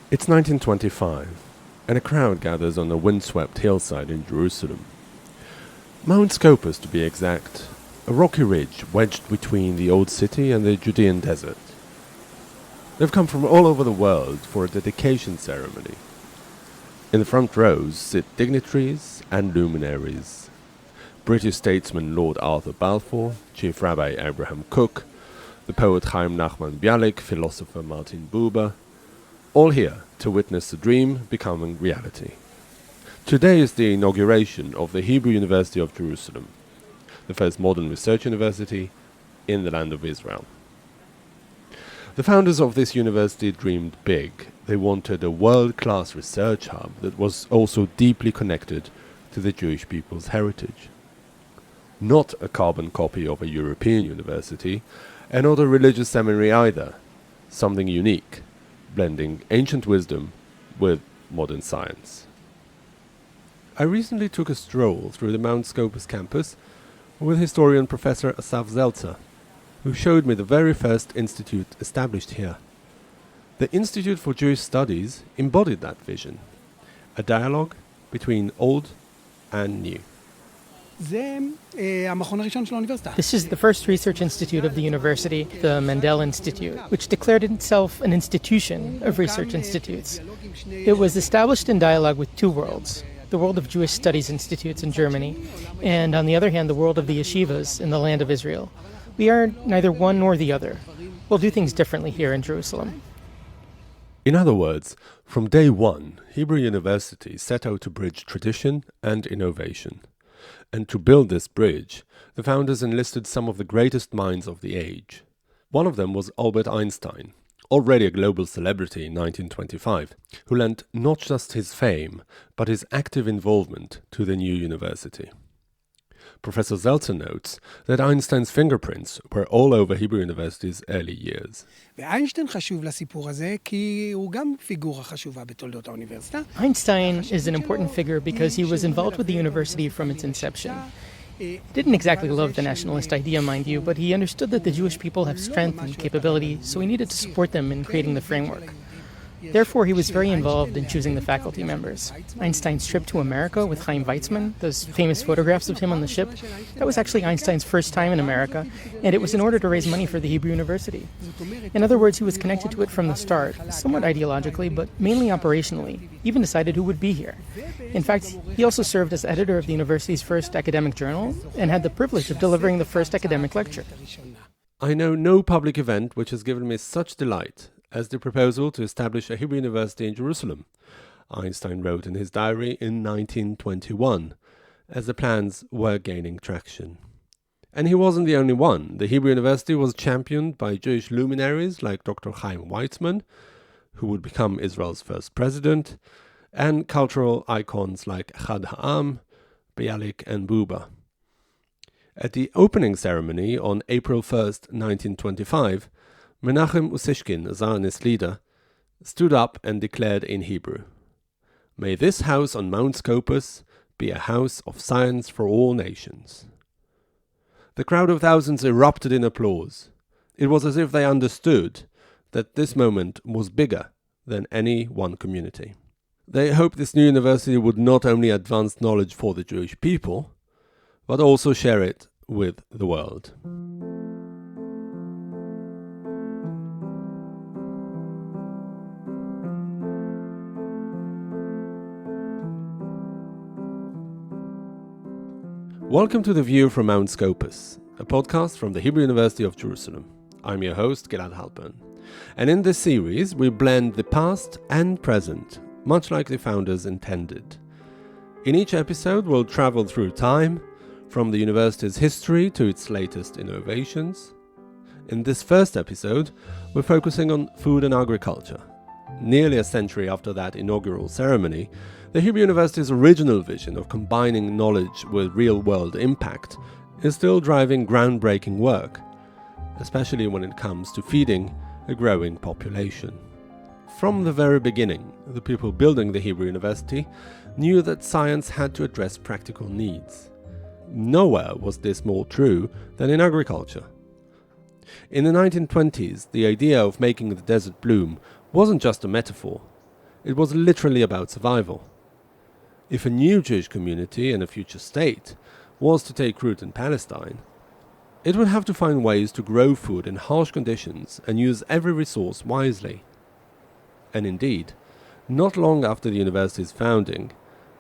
It's 1925, and a crowd gathers on a windswept hillside in Jerusalem. Mount Scopus, to be exact, a rocky ridge wedged between the old city and the Judean desert. They've come from all over the world for a dedication ceremony. In the front rows sit dignitaries and luminaries. British statesman Lord Arthur Balfour, Chief Rabbi Abraham Cook, the poet Chaim Nachman Bialik, philosopher Martin Buber, all here to witness the dream becoming reality. Today is the inauguration of the Hebrew University of Jerusalem, the first modern research university in the land of Israel. The founders of this university dreamed big. They wanted a world-class research hub that was also deeply connected to the Jewish people's heritage. Not a carbon copy of a European university, and not a religious seminary either. Something unique, blending ancient wisdom with modern science. I recently took a stroll through the Mount Scopus campus with historian Professor Asaf Zeltzer, who showed me the very first institute established here. The Institute for Jewish Studies embodied that vision, a dialogue between old and new. This is the first research institute of the university, the Mendel Institute, which declared itself an institution of research institutes. It was established in dialogue with two worlds, the world of Jewish studies institutes in Germany, and on the other hand, the world of the yeshivas in the land of Israel. We are neither one nor the other. We'll do things differently here in Jerusalem. In other words, from day one, Hebrew University set out to bridge tradition and innovation. And to build this bridge, the founders enlisted some of the greatest minds of the age. One of them was Albert Einstein, already a global celebrity in 1925, who lent not just his fame, but his active involvement to the new university. Professor Zeltzer notes that Einstein's fingerprints were all over Hebrew University's early years. Einstein is an important figure because he was involved with the university from its inception. He didn't exactly love the nationalist idea, mind you, but he understood that the Jewish people have strength and capability, so he needed to support them in creating the framework. Therefore, he was very involved in choosing the faculty members. Einstein's trip to America with Chaim Weizmann, those famous photographs of him on the ship, that was actually Einstein's first time in America, and it was in order to raise money for the Hebrew University. In other words, he was connected to it from the start, somewhat ideologically, but mainly operationally, even decided who would be here. In fact, he also served as editor of the university's first academic journal, and had the privilege of delivering the first academic lecture. I know no public event which has given me such delight as the proposal to establish a Hebrew University in Jerusalem, Einstein wrote in his diary in 1921, as the plans were gaining traction. And he wasn't the only one. The Hebrew University was championed by Jewish luminaries like Dr. Chaim Weizmann, who would become Israel's first president, and cultural icons like Chad Ha'am, Bialik, and Buber. At the opening ceremony on April 1st, 1925, Menachem Usishkin, a Zionist leader, stood up and declared in Hebrew, "May this house on Mount Scopus be a house of science for all nations." The crowd of thousands erupted in applause. It was as if they understood that this moment was bigger than any one community. They hoped this new university would not only advance knowledge for the Jewish people, but also share it with the world. Welcome to The View from Mount Scopus, a podcast from the Hebrew University of Jerusalem. I'm your host, Gilad Halpern. And in this series, we blend the past and present, much like the founders intended. In each episode, we'll travel through time, from the university's history to its latest innovations. In this first episode, we're focusing on food and agriculture. Nearly a century after that inaugural ceremony, the Hebrew University's original vision of combining knowledge with real-world impact is still driving groundbreaking work, especially when it comes to feeding a growing population. From the very beginning, the people building the Hebrew University knew that science had to address practical needs. Nowhere was this more true than in agriculture. In the 1920s, the idea of making the desert bloom wasn't just a metaphor. It was literally about survival. If a new Jewish community and a future state was to take root in Palestine, it would have to find ways to grow food in harsh conditions and use every resource wisely. And indeed, not long after the university's founding,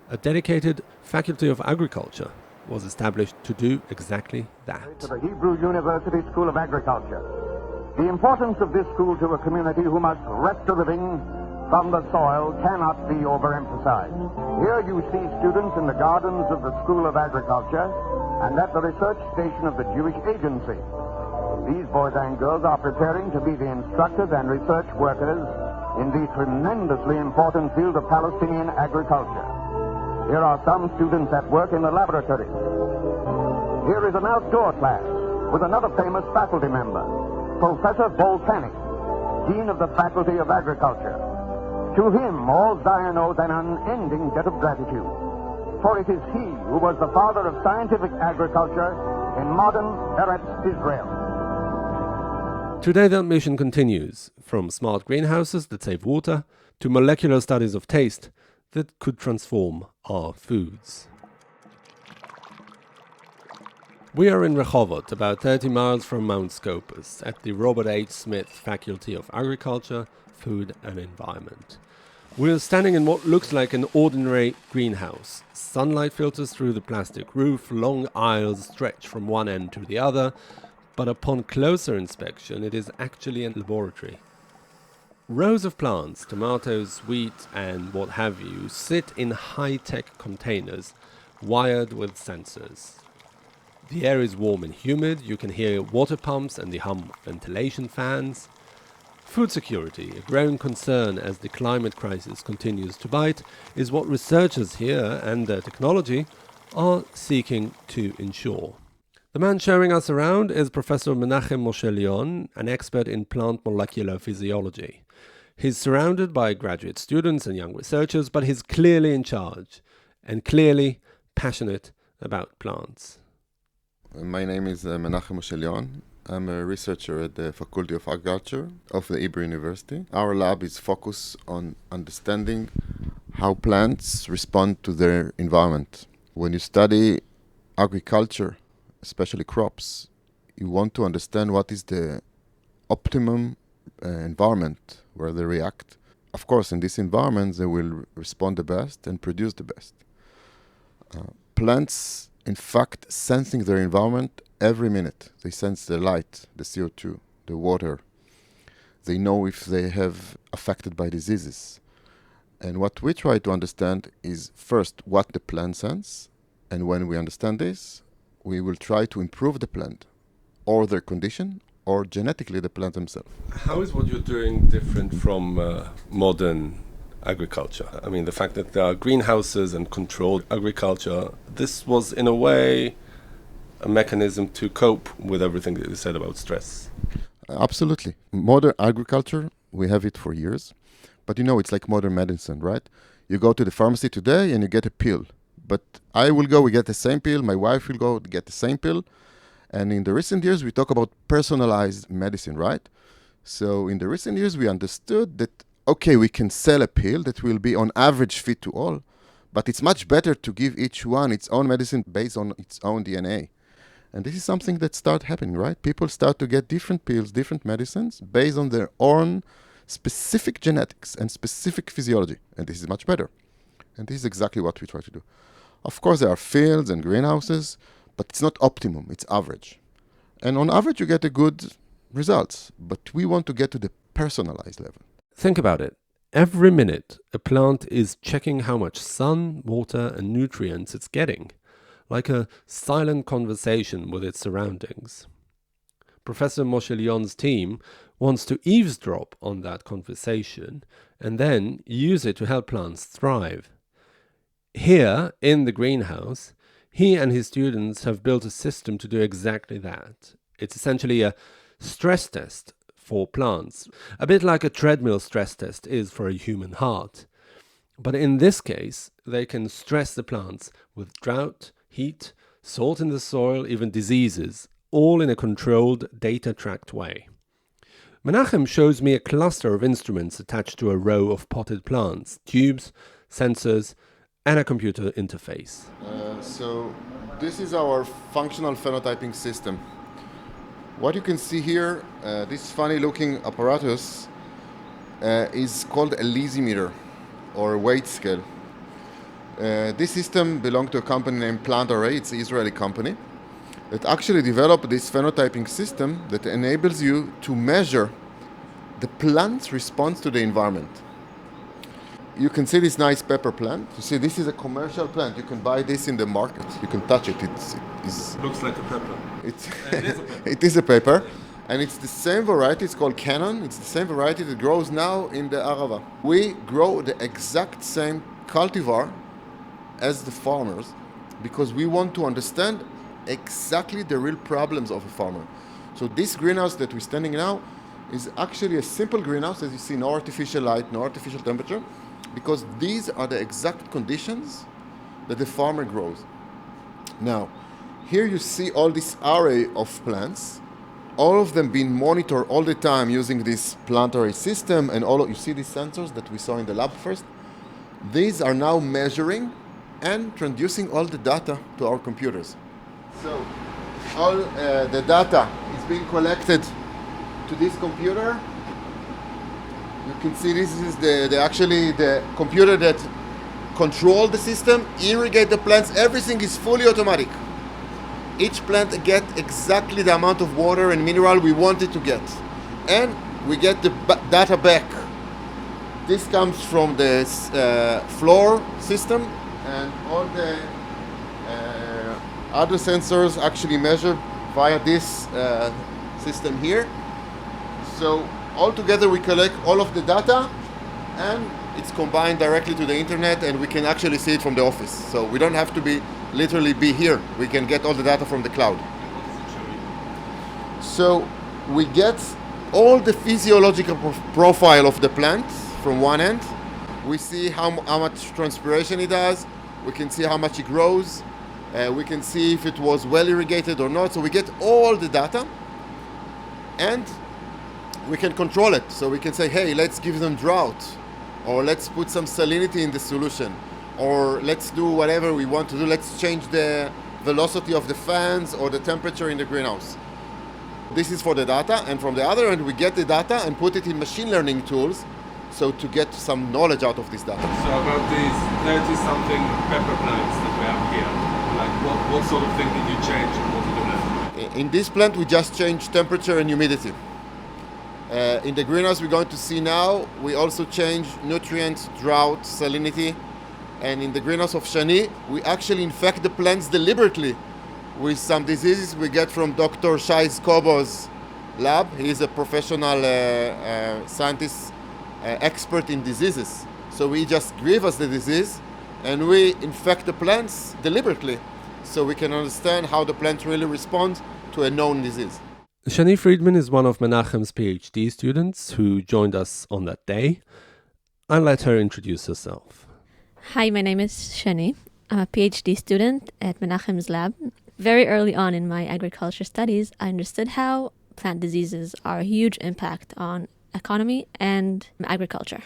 a dedicated faculty of agriculture was established to do exactly that. To the Hebrew University School of Agriculture. The importance of this school to a community who must wrest a living from the soil cannot be overemphasized. Here you see students in the gardens of the School of Agriculture and at the research station of the Jewish Agency. These boys and girls are preparing to be the instructors and research workers in the tremendously important field of Palestinian agriculture. Here are some students at work in the laboratories. Here is an outdoor class with another famous faculty member, Professor Volcanic, Dean of the Faculty of Agriculture. To him, all Zion owes an unending debt of gratitude, for it is he who was the father of scientific agriculture in modern Eretz Israel. Today that mission continues, from smart greenhouses that save water to molecular studies of taste that could transform our foods. We are in Rehovot, about 30 miles from Mount Scopus, at the Robert H. Smith Faculty of Agriculture, Food and Environment. We're standing in what looks like an ordinary greenhouse. Sunlight filters through the plastic roof, long aisles stretch from one end to the other, but upon closer inspection it is actually a laboratory. Rows of plants, tomatoes, wheat and what have you, sit in high-tech containers wired with sensors. The air is warm and humid, you can hear water pumps and the hum of ventilation fans. Food security, a growing concern as the climate crisis continues to bite, is what researchers here and their technology are seeking to ensure. The man showing us around is Professor Menachem Moshe Leon, an expert in plant molecular physiology. He's surrounded by graduate students and young researchers, but he's clearly in charge and clearly passionate about plants. My name is Menachem Moshe Leon. I'm a researcher at the Faculty of Agriculture of the Hebrew University. Our lab is focused on understanding how plants respond to their environment. When you study agriculture, especially crops, you want to understand what is the optimum environment where they react. Of course, in this environment, they will respond the best and produce the best. Plants, in fact, sensing their environment every minute. They sense the light, the CO2, the water. They know if they have affected by diseases. And what we try to understand is first what the plant sense, and when we understand this, we will try to improve the plant, or their condition, or genetically the plant themselves. How is what you're doing different from modern agriculture? I mean, the fact that there are greenhouses and controlled agriculture, this was in a way a mechanism to cope with everything that you said about stress. Absolutely. Modern agriculture, we have it for years. But it's like modern medicine, right? You go to the pharmacy today and you get a pill. But we get the same pill, my wife will go get the same pill. And in the recent years, we talk about personalized medicine, right? So in the recent years, we understood that, okay, we can sell a pill that will be on average fit to all, but it's much better to give each one its own medicine based on its own DNA. And this is something that starts happening, right? People start to get different pills, different medicines based on their own specific genetics and specific physiology. And this is much better. And this is exactly what we try to do. Of course, there are fields and greenhouses, but it's not optimum, it's average. And on average, you get a good results. But we want to get to the personalized level. Think about it. Every minute, a plant is checking how much sun, water, and nutrients it's getting, like a silent conversation with its surroundings. Professor Moshe Leon's team wants to eavesdrop on that conversation and then use it to help plants thrive. Here, in the greenhouse, he and his students have built a system to do exactly that. It's essentially a stress test for plants, a bit like a treadmill stress test is for a human heart. But in this case, they can stress the plants with drought, heat, salt in the soil, even diseases, all in a controlled, data-tracked way. Menachem shows me a cluster of instruments attached to a row of potted plants, tubes, sensors, and a computer interface. So this is our functional phenotyping system. What you can see here, this funny looking apparatus is called a lysimeter or weight scale. This system belonged to a company named Plant Array. It's an Israeli company that actually developed this phenotyping system that enables you to measure the plant's response to the environment. You can see this nice pepper plant. You see, this is a commercial plant. You can buy this in the market. You can touch it. It Looks like a pepper. it is a pepper. And it's the same variety. It's called Canon. It's the same variety that grows now in the Arava. We grow the exact same cultivar as the farmers because we want to understand exactly the real problems of a farmer. So this greenhouse that we're standing now is actually a simple greenhouse. As you see, no artificial light, no artificial temperature, because these are the exact conditions that the farmer grows. Now, here you see all this array of plants, all of them being monitored all the time using this plant array system, and you see these sensors that we saw in the lab first. These are now measuring and transducing all the data to our computers. So all the data is being collected to this computer. You can see this is the computer that controls the system, irrigate the plants. Everything is fully automatic. Each plant gets exactly the amount of water and mineral we want it to get. And we get the data back. This comes from the floor system, and all the other sensors actually measured via this system here. So all together we collect all of the data, and it's combined directly to the internet, and we can actually see it from the office. So we don't have to literally be here. We can get all the data from the cloud. So we get all the physiological profile of the plant from one end. We see how much transpiration it does. We can see how much it grows. We can see if it was well irrigated or not. So we get all the data, and we can control it. So we can say, hey, let's give them drought, or let's put some salinity in the solution, or let's do whatever we want to do. Let's change the velocity of the fans or the temperature in the greenhouse. This is for the data, and from the other end, we get the data and put it in machine learning tools, so to get some knowledge out of this data. So about these 30-something pepper plants that we have here, like what sort of thing did you change and what did you do? In this plant, we just changed temperature and humidity. In the greenhouse we're going to see now, we also change nutrients, drought, salinity. And in the greenhouse of Shani, we actually infect the plants deliberately with some diseases we get from Dr. Shai Scopus' lab. He is a professional scientist, expert in diseases. So we just give us the disease, and we infect the plants deliberately, so we can understand how the plants really respond to a known disease. Shani Friedman is one of Menachem's PhD students who joined us on that day. I'll let her introduce herself. Hi, my name is Shani. I'm a PhD student at Menachem's lab. Very early on in my agriculture studies, I understood how plant diseases are a huge impact on economy and agriculture.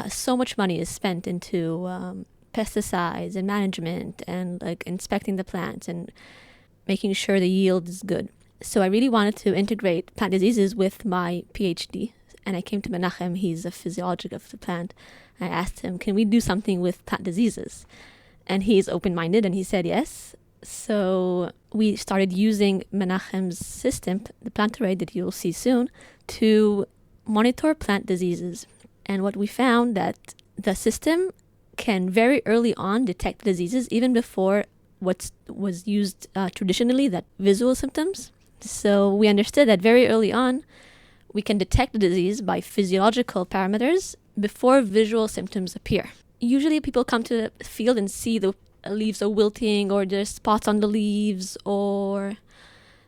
So much money is spent into pesticides and management and inspecting the plants and making sure the yield is good. So I really wanted to integrate plant diseases with my PhD. And I came to Menachem. He's a physiologist of the plant. I asked him, can we do something with plant diseases? And he's open-minded, and he said yes. So we started using Menachem's system, the plant array that you'll see soon, to monitor plant diseases. And what we found that the system can very early on detect diseases, even before what was used traditionally, that visual symptoms. So we understood that very early on, we can detect the disease by physiological parameters before visual symptoms appear. Usually people come to the field and see the leaves are wilting, or there's spots on the leaves, or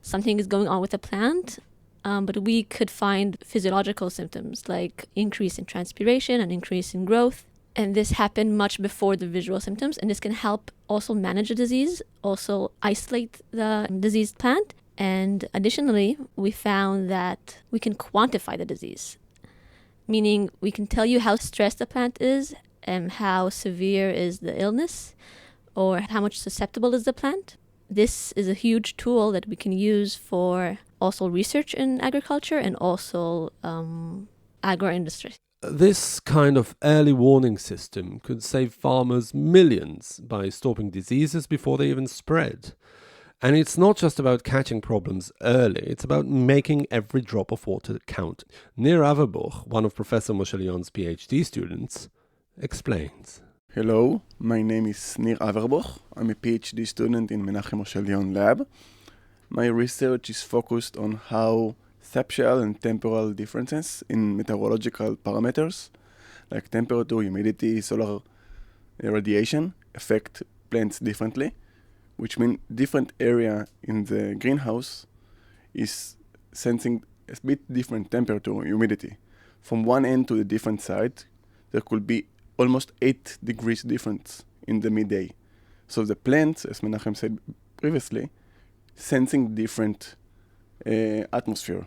something is going on with the plant. But we could find physiological symptoms like increase in transpiration and increase in growth. And this happened much before the visual symptoms. And this can help also manage the disease, also isolate the diseased plant, And additionally, we found that we can quantify the disease, meaning we can tell you how stressed the plant is and how severe is the illness or how much susceptible is the plant. This is a huge tool that we can use for also research in agriculture and also agro-industry. This kind of early warning system could save farmers millions by stopping diseases before they even spread. And it's not just about catching problems early, it's about making every drop of water count. Nir Averbuch, one of Professor Moshe Lyon's PhD students, explains. Hello, my name is Nir Averbuch. I'm a PhD student in Menachem Moshe Lyon lab. My research is focused on how spatial and temporal differences in meteorological parameters like temperature, humidity, solar radiation affect plants differently, which means different area in the greenhouse is sensing a bit different temperature, humidity. From one end to the different side, there could be almost 8 degrees difference in the midday. So the plants, as Menachem said previously, sensing different atmosphere.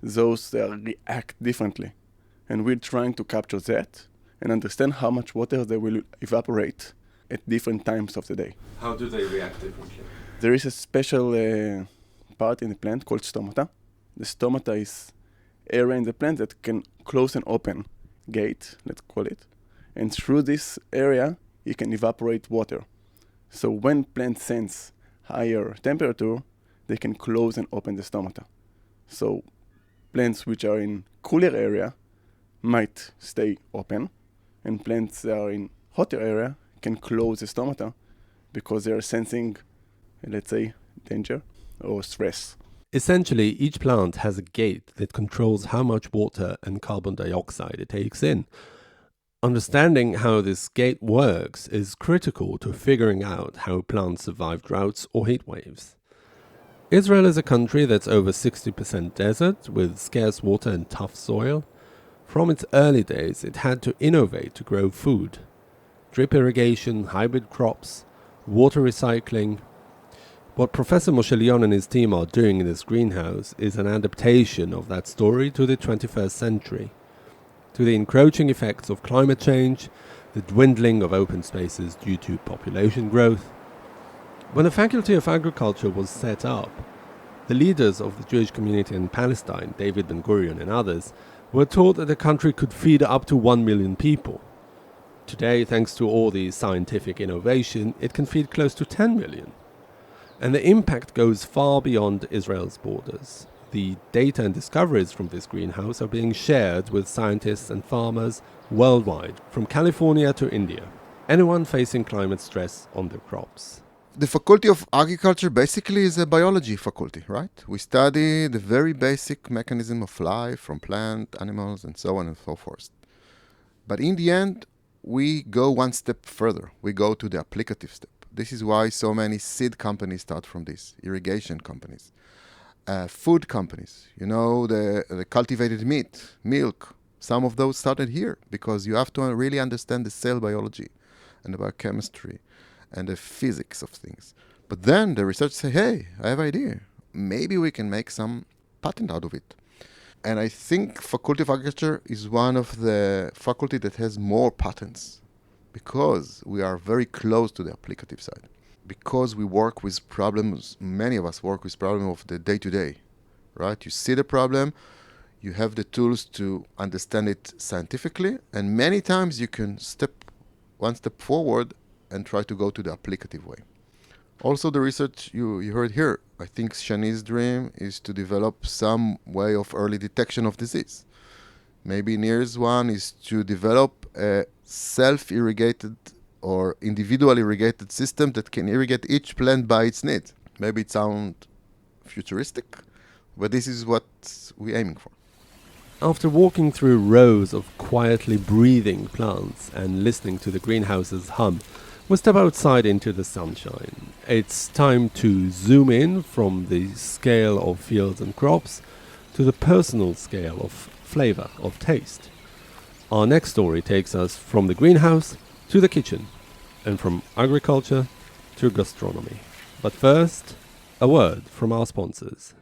Those react differently. And we're trying to capture that and understand how much water they will evaporate at different times of the day. How do they react differently? There is a special part in the plant called stomata. The stomata is area in the plant that can close and open gate, let's call it. And through this area, it can evaporate water. So when plants sense higher temperature, they can close and open the stomata. So plants which are in cooler area might stay open, and plants that are in hotter area can close the stomata because they are sensing, let's say, danger or stress. Essentially, each plant has a gate that controls how much water and carbon dioxide it takes in. Understanding how this gate works is critical to figuring out how plants survive droughts or heat waves. Israel is a country that's over 60% desert, with scarce water and tough soil. From its early days, it had to innovate to grow food. Drip irrigation, hybrid crops, water recycling. What Professor Moshe Lyon and his team are doing in this greenhouse is an adaptation of that story to the 21st century. To the encroaching effects of climate change, the dwindling of open spaces due to population growth. When the Faculty of Agriculture was set up, the leaders of the Jewish community in Palestine, David Ben-Gurion and others, were taught that the country could feed up to 1 million people. Today, thanks to all the scientific innovation, it can feed close to 10 million. And the impact goes far beyond Israel's borders. The data and discoveries from this greenhouse are being shared with scientists and farmers worldwide, from California to India. Anyone facing climate stress on their crops. The Faculty of Agriculture basically is a biology faculty, right? We study the very basic mechanism of life from plant, animals, and so on and so forth. But in the end, we go one step further. We go to the applicative step. This is why so many seed companies start from this, irrigation companies. Food companies, the cultivated meat, milk, some of those started here because you have to really understand the cell biology and the biochemistry and the physics of things. But then the research say, hey, I have an idea. Maybe we can make some patent out of it. And I think Faculty of Agriculture is one of the faculty that has more patents because we are very close to the applicative side. Because we work with problems, many of us work with problems of the day-to-day, right? You see the problem, you have the tools to understand it scientifically, and many times you can step one step forward and try to go to the applicative way. Also, the research you heard here, I think Shani's dream is to develop some way of early detection of disease. Maybe Nir's one is to develop a self-irrigated or individual irrigated system that can irrigate each plant by its need. Maybe it sounds futuristic, but this is what we're aiming for. After walking through rows of quietly breathing plants and listening to the greenhouse's hum, we step outside into the sunshine. It's time to zoom in from the scale of fields and crops to the personal scale of flavor, of taste. Our next story takes us from the greenhouse to the kitchen, and from agriculture to gastronomy. But first, A word from our sponsors.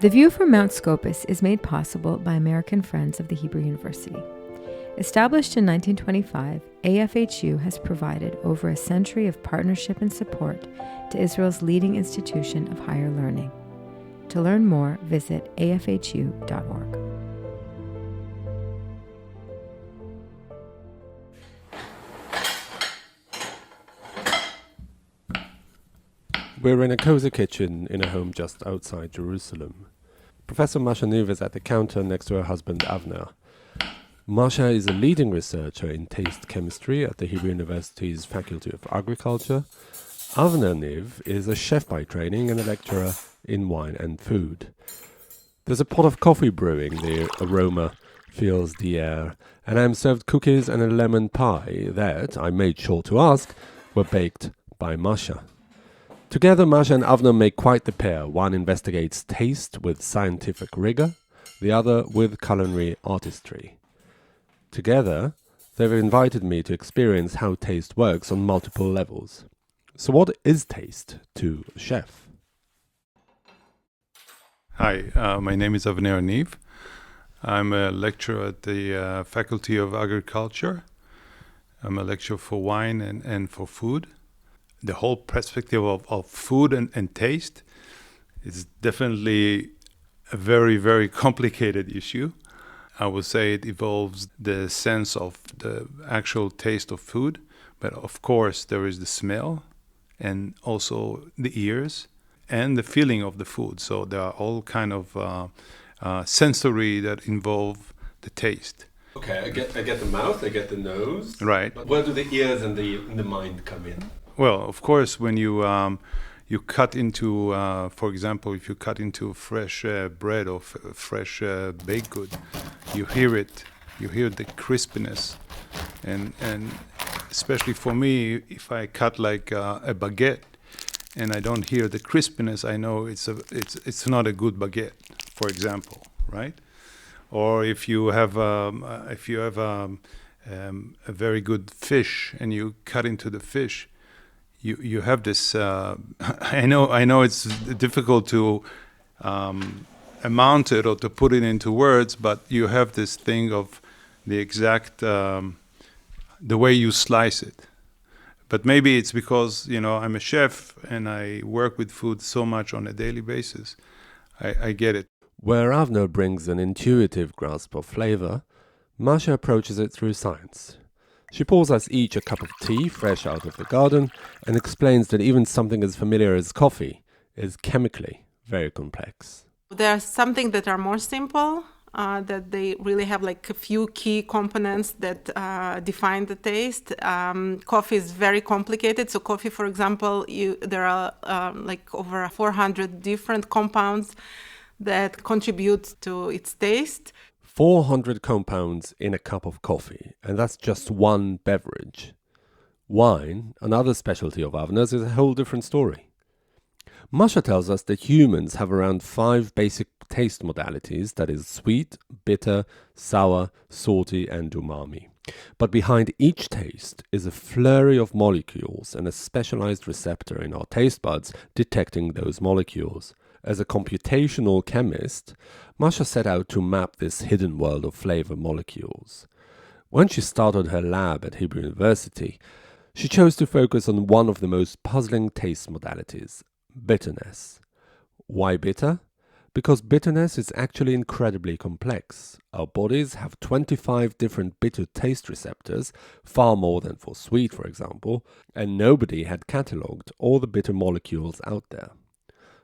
The view from Mount Scopus is made possible by American Friends of the Hebrew University. Established in 1925, AFHU has provided over a century of partnership and support to Israel's leading institution of higher learning. To learn more, visit afhu.org. We're in a cozy kitchen in a home just outside Jerusalem. Professor Masha Niv is at the counter next to her husband Avner. Masha is a leading researcher in taste chemistry at the Hebrew University's Faculty of Agriculture. Avner Niv is a chef by training and a lecturer in wine and food. There's a pot of coffee brewing, the aroma fills the air, and I'm served cookies and a lemon pie that, I made sure to ask, were baked by Masha. Together, Masha and Avner make quite the pair. One investigates taste with scientific rigor, the other with culinary artistry. Together, they've invited me to experience how taste works on multiple levels. So what is taste to a chef? Hi, my name is Avner Niv. I'm a lecturer at the Faculty of Agriculture. I'm a lecturer for wine and for food. The whole perspective of food and taste is definitely a very, very complicated issue. I would say it involves the sense of the actual taste of food, but of course there is the smell and also the ears and the feeling of the food. So there are all kind of sensory that involve the taste. Okay, I get the mouth, I get the nose. Right. But where do the ears and the mind come in? Well, of course, when you cut into, for example, if you cut into fresh bread or fresh baked good, you hear it. You hear the crispiness, and especially for me, if I cut like a baguette, and I don't hear the crispiness, I know it's not a good baguette, for example, right? Or if you have a very good fish and you cut into the fish. You have this. I know it's difficult to amount it or to put it into words, but you have this thing of the exact the way you slice it. But maybe it's because I'm a chef and I work with food so much on a daily basis. I get it. Where Avner brings an intuitive grasp of flavor, Masha approaches it through science. She pours us each a cup of tea fresh out of the garden and explains that even something as familiar as coffee is chemically very complex. There are some things that are more simple, that they really have like a few key components that define the taste. Coffee is very complicated. So coffee, for example, there are like over 400 different compounds that contribute to its taste. 400 compounds in a cup of coffee, and that's just one beverage. Wine, another specialty of Avner's, is a whole different story. Masha tells us that humans have around 5 basic taste modalities, that is sweet, bitter, sour, salty, and umami. But behind each taste is a flurry of molecules and a specialized receptor in our taste buds detecting those molecules. As a computational chemist, Masha set out to map this hidden world of flavor molecules. When she started her lab at Hebrew University, she chose to focus on one of the most puzzling taste modalities, bitterness. Why bitter? Because bitterness is actually incredibly complex. Our bodies have 25 different bitter taste receptors, far more than for sweet, for example, and nobody had catalogued all the bitter molecules out there.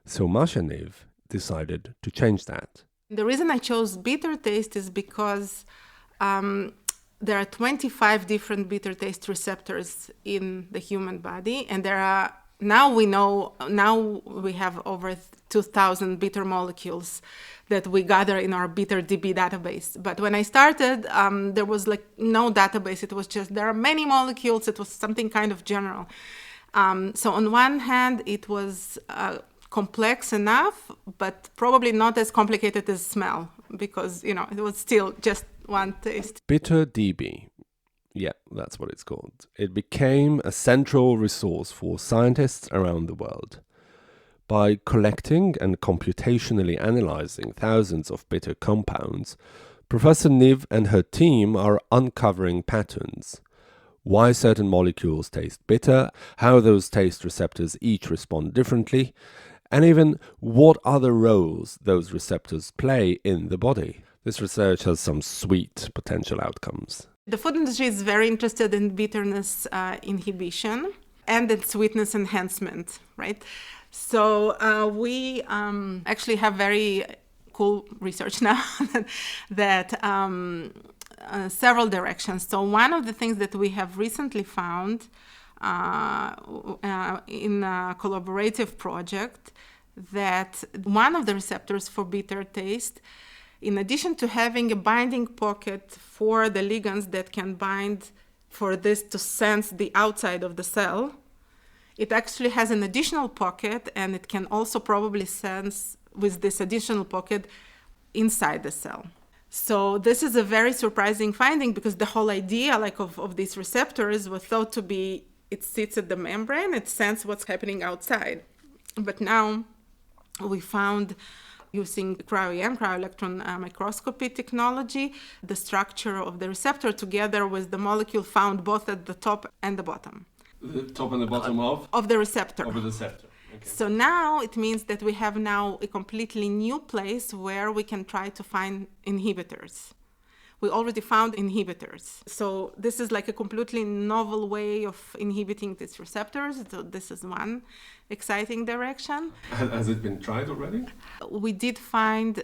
So Masha Niv decided to change that. The reason I chose bitter taste is because there are 25 different bitter taste receptors in the human body, and now we have over 2,000 bitter molecules that we gather in our bitter DB database. But when I started, there was like no database. It was just there are many molecules. It was something kind of general. So on one hand, it was complex enough, but probably not as complicated as smell, because it was still just one taste. Bitter DB. Yeah, that's what it's called. It became a central resource for scientists around the world. By collecting and computationally analyzing thousands of bitter compounds, Professor Niv and her team are uncovering patterns. Why certain molecules taste bitter, how those taste receptors each respond differently, and even what other roles those receptors play in the body. This research has some sweet potential outcomes. The food industry is very interested in bitterness inhibition and in sweetness enhancement, right? So we actually have very cool research now that several directions. So one of the things that we have recently found in a collaborative project, that one of the receptors for bitter taste, in addition to having a binding pocket for the ligands that can bind for this to sense the outside of the cell, it actually has an additional pocket, and it can also probably sense with this additional pocket inside the cell. So this is a very surprising finding, because the whole idea of these receptors was thought to be it sits at the membrane, it senses what's happening outside. But now we found, using cryo-EM, cryo-electron microscopy technology, the structure of the receptor together with the molecule found both at the top and the bottom. The top and the bottom of the receptor. Of the receptor. Okay. So now it means that we have now a completely new place where we can try to find inhibitors. We already found inhibitors. So this is like a completely novel way of inhibiting these receptors. So this is one exciting direction. Has it been tried already? We did find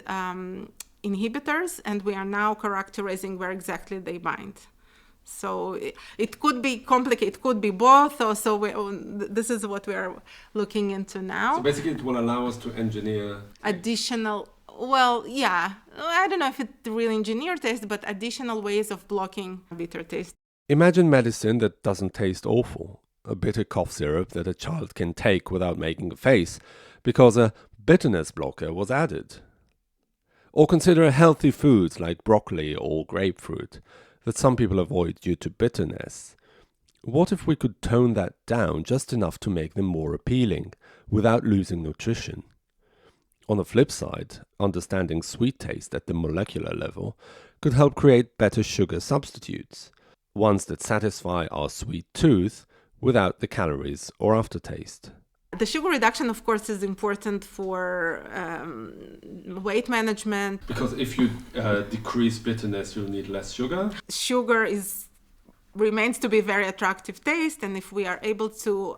inhibitors, and we are now characterizing where exactly they bind. So it could be complicated, it could be both. This is what we are looking into now. So basically it will allow us to engineer additional, well, yeah, I don't know if it's really engineer taste, but additional ways of blocking bitter taste. Imagine medicine that doesn't taste awful. A bitter cough syrup that a child can take without making a face because a bitterness blocker was added. Or consider healthy foods like broccoli or grapefruit that some people avoid due to bitterness. What if we could tone that down just enough to make them more appealing without losing nutrition? On the flip side, understanding sweet taste at the molecular level could help create better sugar substitutes, ones that satisfy our sweet tooth without the calories or aftertaste. The sugar reduction, of course, is important for weight management. Because if you decrease bitterness, you'll need less sugar. Sugar remains to be very attractive taste, and if we are able to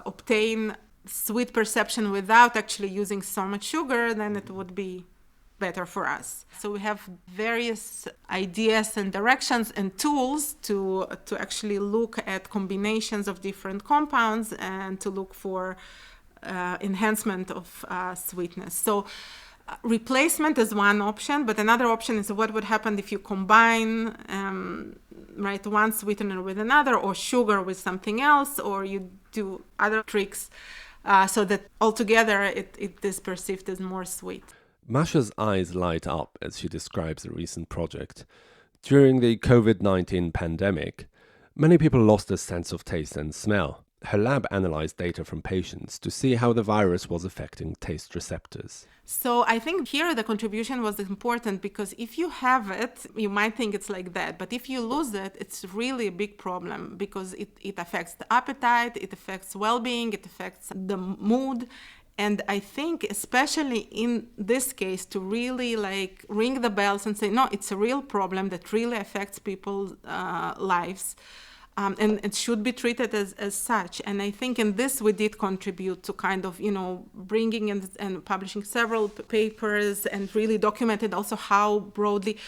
obtain sweet perception without actually using so much sugar, then it would be better for us. So we have various ideas and directions and tools to actually look at combinations of different compounds and to look for enhancement of sweetness. So replacement is one option, but another option is what would happen if you combine one sweetener with another, or sugar with something else, or you do other tricks so that altogether it is perceived as more sweet. Masha's eyes light up as she describes a recent project. During the COVID-19 pandemic, many people lost their sense of taste and smell. Her lab analyzed data from patients to see how the virus was affecting taste receptors. So I think here the contribution was important, because if you have it, you might think it's like that. But if you lose it, it's really a big problem, because it affects the appetite, it affects well-being, it affects the mood. And I think especially in this case, to really ring the bells and say, no, it's a real problem that really affects people's lives. And it should be treated as such. And I think in this we did contribute to kind of, bringing in and publishing several papers, and really documented also how broadly.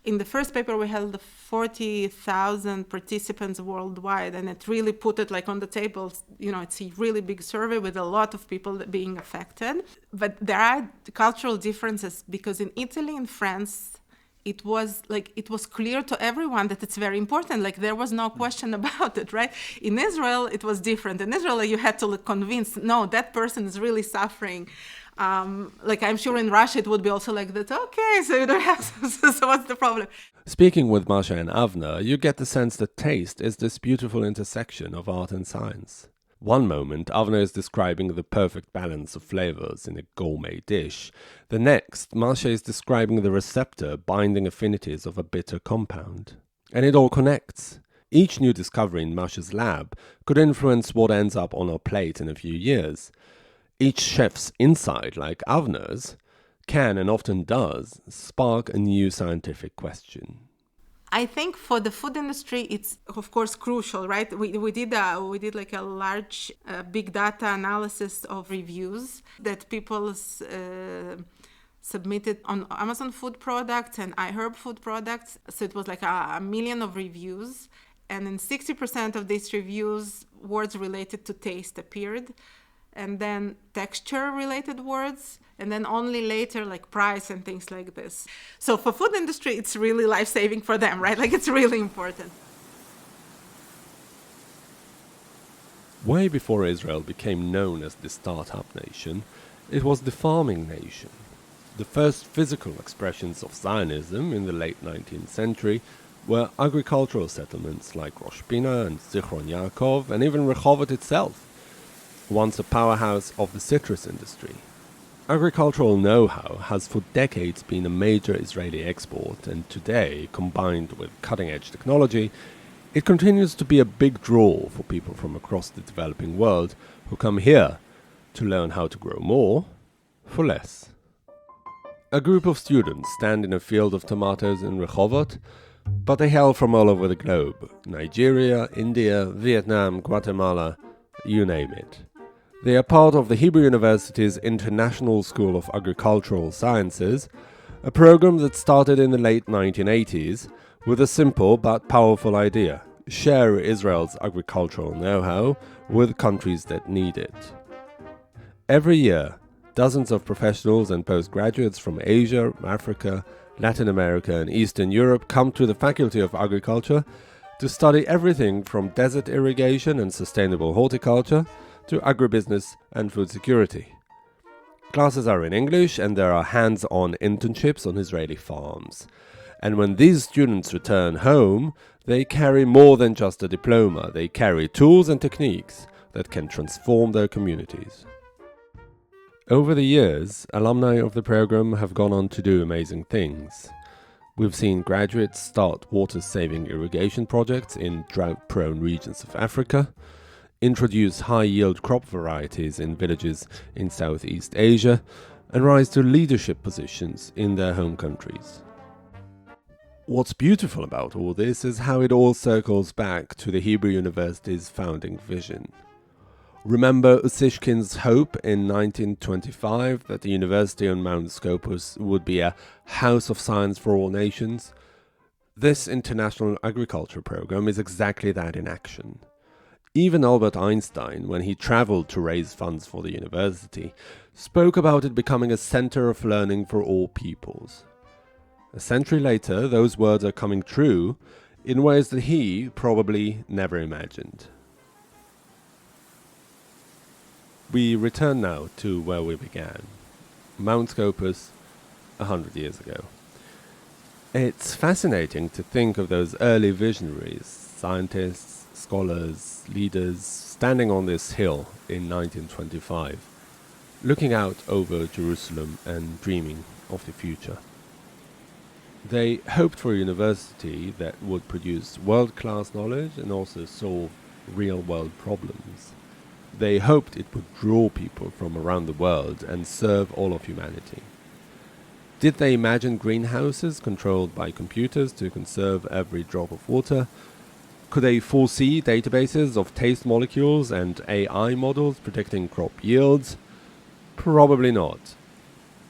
In the first paper, we held 40,000 participants worldwide, and it really put it on the table. It's a really big survey with a lot of people being affected. But there are cultural differences, because in Italy and France, it was clear to everyone that it's very important. Like, there was no question about it, right? In Israel, it was different. In Israel, you had to convince, no, that person is really suffering. I'm sure in Russia it would be also like that. Okay, so you don't have, so what's the problem? Speaking with Masha and Avner, you get the sense that taste is this beautiful intersection of art and science. One moment, Avner is describing the perfect balance of flavors in a gourmet dish. The next, Masha is describing the receptor binding affinities of a bitter compound. And it all connects. Each new discovery in Masha's lab could influence what ends up on our plate in a few years. Each chef's insight, like Avner's, can and often does spark a new scientific question. I think for the food industry, it's of course crucial, right? We did like a large big data analysis of reviews that people submitted on Amazon food products and iHerb food products. So it was like a million of reviews, and in 60% of these reviews, words related to taste appeared, and then texture-related words, and then only later like price and things like this. So for food industry, it's really life-saving for them, right? Like, it's really important. Way before Israel became known as the startup nation, it was the farming nation. The first physical expressions of Zionism in the late 19th century were agricultural settlements like Rosh Pina and Zichron Yaakov, and even Rehovot itself, once a powerhouse of the citrus industry. Agricultural know-how has for decades been a major Israeli export, and today, combined with cutting-edge technology, it continues to be a big draw for people from across the developing world who come here to learn how to grow more for less. A group of students stand in a field of tomatoes in Rehovot, but they hail from all over the globe: Nigeria, India, Vietnam, Guatemala, you name it. They are part of the Hebrew University's International School of Agricultural Sciences, a program that started in the late 1980s with a simple but powerful idea: share Israel's agricultural know-how with countries that need it. Every year, dozens of professionals and postgraduates from Asia, Africa, Latin America and Eastern Europe come to the Faculty of Agriculture to study everything from desert irrigation and sustainable horticulture to agribusiness and food security. Classes are in English, and there are hands-on internships on Israeli farms. And when these students return home, they carry more than just a diploma. They carry tools and techniques that can transform their communities. Over the years, alumni of the program have gone on to do amazing things. We've seen graduates start water-saving irrigation projects in drought-prone regions of Africa, introduce high-yield crop varieties in villages in Southeast Asia, and rise to leadership positions in their home countries. What's beautiful about all this is how it all circles back to the Hebrew University's founding vision. Remember Usishkin's hope in 1925 that the university on Mount Scopus would be a house of science for all nations? This international agriculture program is exactly that in action. Even Albert Einstein, when he traveled to raise funds for the university, spoke about it becoming a center of learning for all peoples. A century later, those words are coming true in ways that he probably never imagined. We return now to where we began, Mount Scopus 100 years ago. It's fascinating to think of those early visionaries, scientists, scholars, leaders, standing on this hill in 1925, looking out over Jerusalem and dreaming of the future. They hoped for a university that would produce world-class knowledge and also solve real-world problems. They hoped it would draw people from around the world and serve all of humanity. Did they imagine greenhouses controlled by computers to conserve every drop of water? Could they foresee databases of taste molecules and AI models predicting crop yields? Probably not.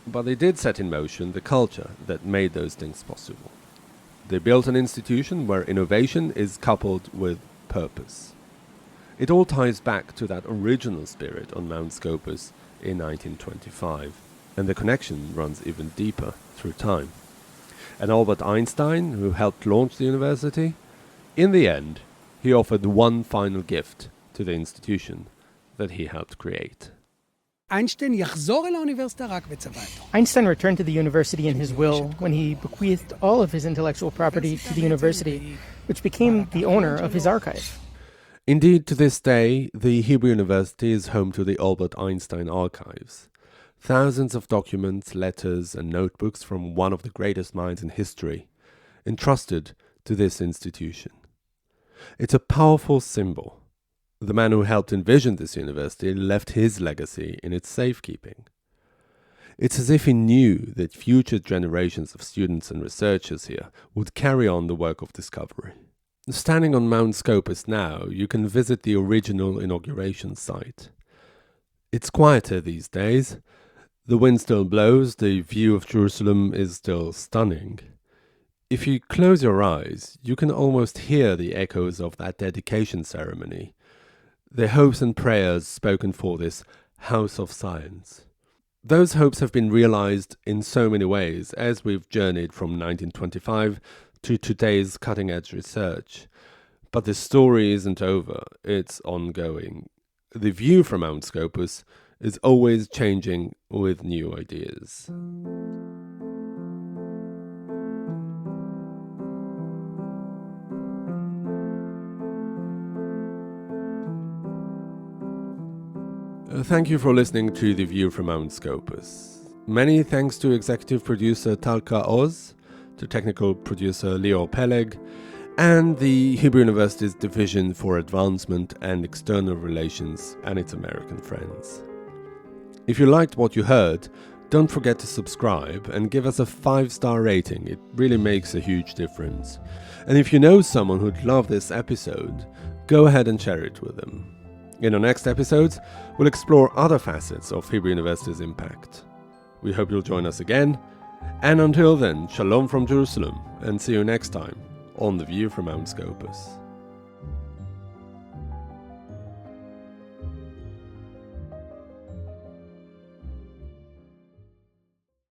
But they did set in motion the culture that made those things possible. They built an institution where innovation is coupled with purpose. It all ties back to that original spirit on Mount Scopus in 1925, and the connection runs even deeper through time. And Albert Einstein, who helped launch the university, in the end, he offered one final gift to the institution that he helped create. איינשטיין יחזור אל האוניברסיטה רק בצוואתו. Einstein returned to the university in his will when he bequeathed all of his intellectual property to the university, which became the owner of his archive. Indeed, to this day, the Hebrew University is home to the Albert Einstein archives. Thousands of documents, letters, and notebooks from one of the greatest minds in history, entrusted to this institution. It's a powerful symbol. The man who helped envision this university left his legacy in its safekeeping. It's as if he knew that future generations of students and researchers here would carry on the work of discovery. Standing on Mount Scopus now, you can visit the original inauguration site. It's quieter these days. The wind still blows, the view of Jerusalem is still stunning. If you close your eyes, you can almost hear the echoes of that dedication ceremony, the hopes and prayers spoken for this house of science. Those hopes have been realized in so many ways as we've journeyed from 1925 to today's cutting-edge research. But the story isn't over, it's ongoing. The view from Mount Scopus is always changing with new ideas. Thank you for listening to The View from Mount Scopus. Many thanks to executive producer Talka Oz, to technical producer Leo Peleg, and the Hebrew University's Division for Advancement and External Relations and its American friends. If you liked what you heard, don't forget to subscribe and give us a 5-star rating. It really makes a huge difference. And if you know someone who'd love this episode, go ahead and share it with them. In our next episodes, we'll explore other facets of Hebrew University's impact. We hope you'll join us again. And until then, shalom from Jerusalem, and see you next time on The View from Mount Scopus.